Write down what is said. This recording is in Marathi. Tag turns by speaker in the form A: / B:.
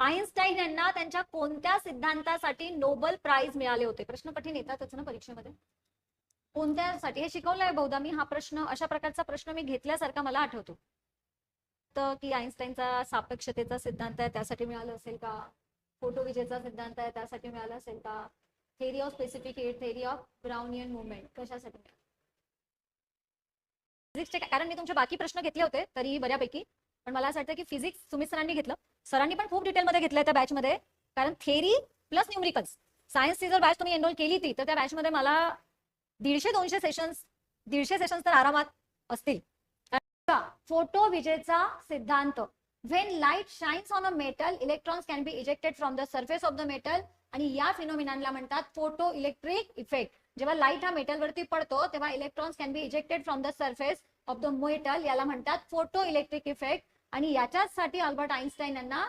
A: आईन्स्टाईन यांना त्यांच्या कोणत्या सिद्धांतासाठी नोबेल प्राइज मिळाले होते? प्रश्न कठीण येतातच ना परीक्षेमध्ये. कोणत्यासाठी हे शिकवलंय बहुधा मी. हा प्रश्न, अशा प्रकारचा प्रश्न मी घेतल्यासारखा मला आठवतो. तर की आईन्स्टाईनचा सापेक्षतेचा सिद्धांत आहे त्यासाठी मिळालं असेल का? फोटो विजेचा सिद्धांत आहे त्यासाठी मिळालं असेल का? Theory of specific heat, theory of Brownian movement, कशासाठी मिळालं? फिजिक्सचे, कारण मी तुमचे बाकी प्रश्न घेतले होते तरी बऱ्यापैकी, पण मला असं वाटतं की फिजिक्स सुमित सरांनी घेतलं. सरांनी पण खूप डिटेलमध्ये घेतलंय त्या बॅचमध्ये, कारण थेरी प्लस न्यूमरिकल्स. सायन्सची जर बॅच तुम्ही एनरोल केली ती, तर त्या बॅचमध्ये मला 150-200 सेशन्स तर आरामात असतील. फोटो विजेचा सिद्धांत. When light shines on a metal, electrons can be ejected from the surface of the metal, आणि या फिनोमिनाला म्हणतात फोटो इलेक्ट्रिक इफेक्ट. जेव्हा लाईट हा मेटलवरती पडतो तेव्हा electrons can be ejected from the surface of the metal, याला म्हणतात फोटो इलेक्ट्रिक इफेक्ट. आणि याच्यासाठी अल्बर्ट आईन्स्टाईन यांना